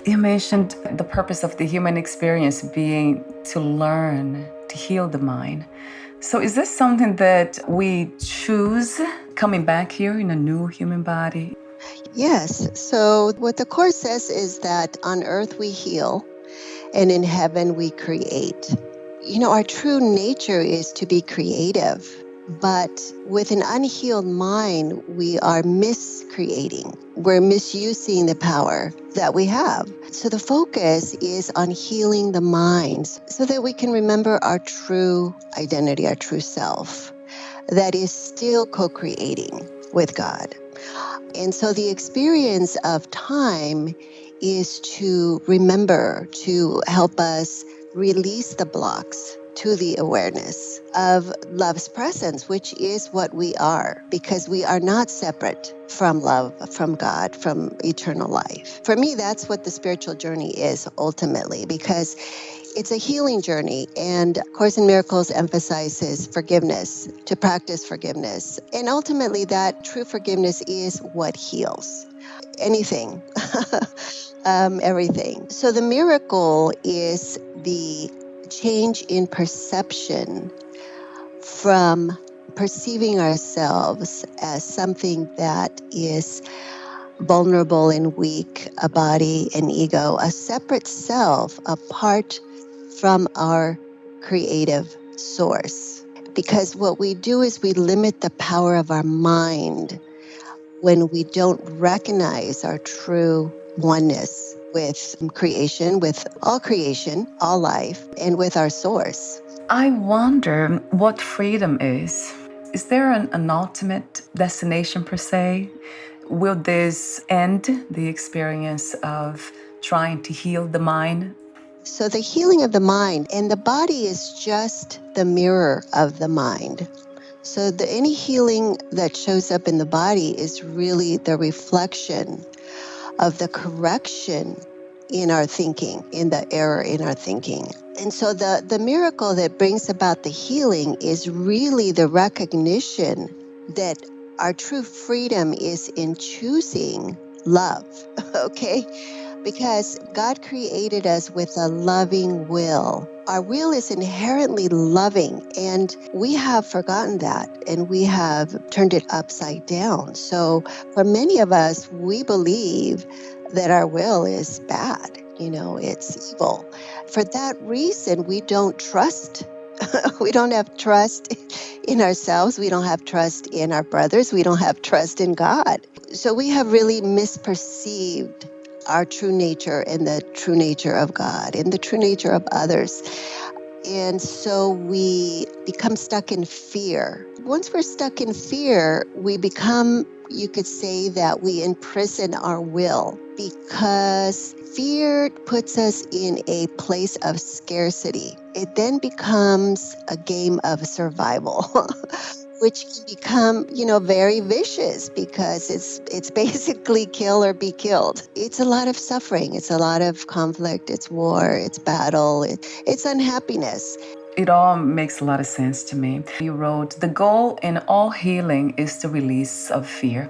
You mentioned the purpose of the human experience being to learn to heal the mind. So is this something that we choose coming back here in a new human body? Yes. So what the Course says is that on earth we heal and in heaven we create. Our true nature is to be creative, but with an unhealed mind, we are miscreating. We're misusing the power that we have. So the focus is on healing the minds so that we can remember our true identity, our true self, that is still co-creating with God. And so the experience of time is to remember, to help us release the blocks to the awareness of love's presence, which is what we are, because we are not separate from love, from God, from eternal life. For me, that's what the spiritual journey is ultimately, because it's a healing journey, and Course in Miracles emphasizes forgiveness, to practice forgiveness. And ultimately, that true forgiveness is what heals anything, everything. So the miracle is the change in perception from perceiving ourselves as something that is vulnerable and weak, a body, an ego, a separate self, apart from our creative source. Because what we do is we limit the power of our mind when we don't recognize our true oneness with creation, with all life, and with our source. I wonder what freedom is. Is there an ultimate destination per se? Will this end the experience of trying to heal the mind? So the healing of the mind and the body is just the mirror of the mind. So any healing that shows up in the body is really the reflection of the correction in our thinking, in the error in our thinking. And so the miracle that brings about the healing is really the recognition that our true freedom is in choosing love, okay? Because God created us with a loving will. Our will is inherently loving, and we have forgotten that, and we have turned it upside down. So for many of us, we believe that our will is bad, it's evil. For that reason, we don't trust. We don't have trust in ourselves. We don't have trust in our brothers. We don't have trust in God. So we have really misperceived our true nature and the true nature of God and the true nature of others. And so we become stuck in fear. Once we're stuck in fear, we become, you could say that we imprison our will, because fear puts us in a place of scarcity. It then becomes a game of survival. Which can become, very vicious, because it's basically kill or be killed. It's a lot of suffering. It's a lot of conflict. It's war. It's battle. It's unhappiness. It all makes a lot of sense to me. You wrote, the goal in all healing is the release of fear.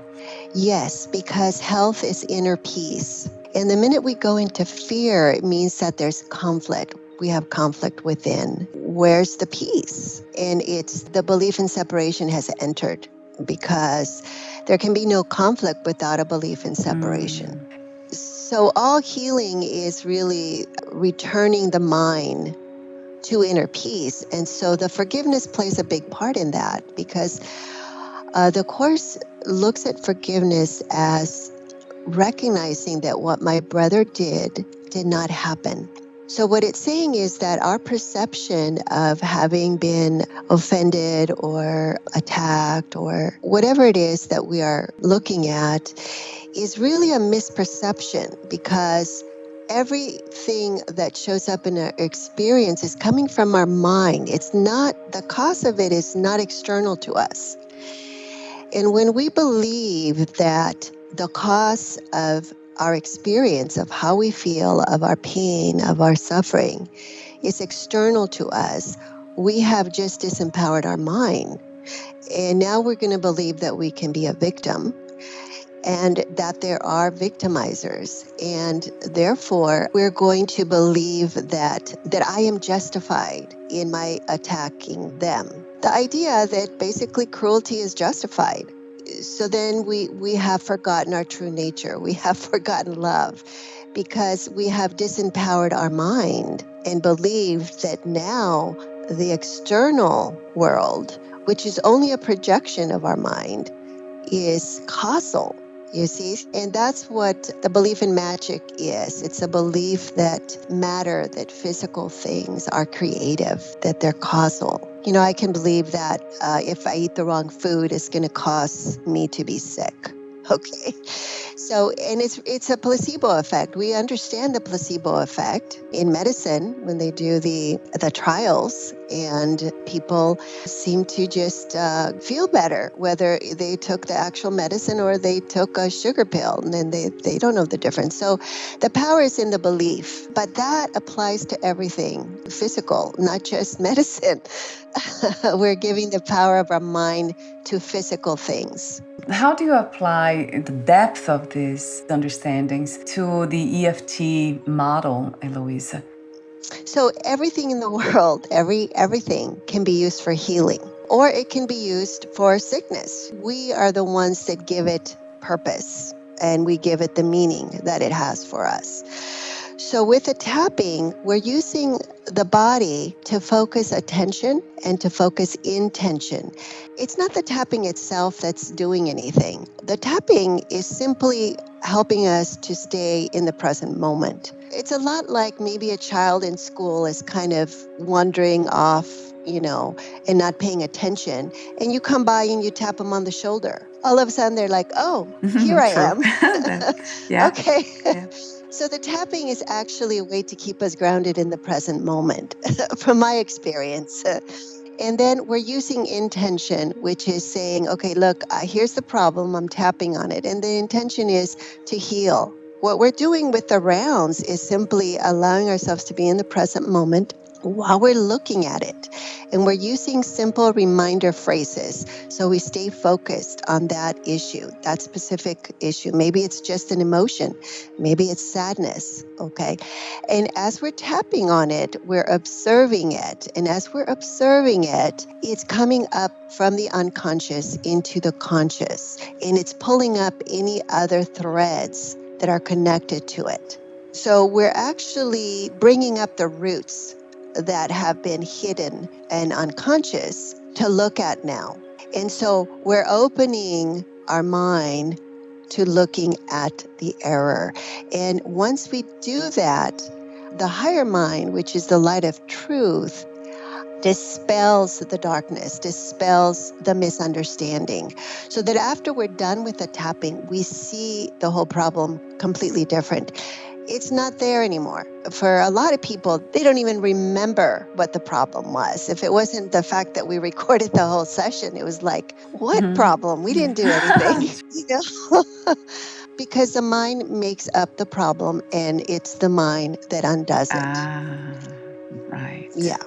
Yes, because health is inner peace. And the minute we go into fear, it means that there's conflict. We have conflict within. Where's the peace? And it's the belief in separation has entered, because there can be no conflict without a belief in separation. So all healing is really returning the mind to inner peace. And so the forgiveness plays a big part in that, because the Course looks at forgiveness as recognizing that what my brother did not happen. So what it's saying is that our perception of having been offended or attacked or whatever it is that we are looking at is really a misperception, because everything that shows up in our experience is coming from our mind. It's not, the cause of it is not external to us. And when we believe that the cause of our experience, of how we feel, of our pain, of our suffering, is external to us, we have just disempowered our mind. And now we're going to believe that we can be a victim. and that there are victimizers, and therefore we're going to believe that I am justified in my attacking them. The idea that basically cruelty is justified. So then we have forgotten our true nature. We have forgotten love because we have disempowered our mind and believed that now the external world, which is only a projection of our mind, is causal, you see? And that's what the belief in magic is. It's a belief that matter, that physical things are creative, that they're causal. You know, I can believe that if I eat the wrong food, it's going to cause me to be sick. Okay. So, and it's a placebo effect. We understand the placebo effect in medicine when they do the trials, and people seem to just feel better whether they took the actual medicine or they took a sugar pill, and then they don't know the difference. So the power is in the belief, but that applies to everything physical, not just medicine. We're giving the power of our mind to physical things. How do you apply the depth of these understandings to the EFT model, Eloisa? So everything in the world, everything can be used for healing, or it can be used for sickness. We are the ones that give it purpose, and we give it the meaning that it has for us. So with the tapping, we're using the body to focus attention and to focus intention. It's not the tapping itself that's doing anything. The tapping is simply helping us to stay in the present moment. It's a lot like maybe a child in school is kind of wandering off, and not paying attention. And you come by and you tap them on the shoulder. All of a sudden they're like, oh, here I True. am. Yeah. Okay. Yeah. So the tapping is actually a way to keep us grounded in the present moment, from my experience. And then we're using intention, which is saying, okay, look, here's the problem, I'm tapping on it. And the intention is to heal. What we're doing with the rounds is simply allowing ourselves to be in the present moment while we're looking at it. And we're using simple reminder phrases so we stay focused on that issue, that specific issue. Maybe it's just an emotion, maybe it's sadness, okay? And as we're tapping on it, we're observing it. And as we're observing it, it's coming up from the unconscious into the conscious, and it's pulling up any other threads that are connected to it. So we're actually bringing up the roots that have been hidden and unconscious to look at now. And so we're opening our mind to looking at the error. And once we do that, the higher mind, which is the light of truth, dispels the darkness, dispels the misunderstanding, so that after we're done with the tapping, we see the whole problem completely different. It's not there anymore. For a lot of people, they don't even remember what the problem was. If it wasn't the fact that we recorded the whole session, it was like, what problem? We didn't do anything, because the mind makes up the problem, and it's the mind that undoes it. Right. Yeah.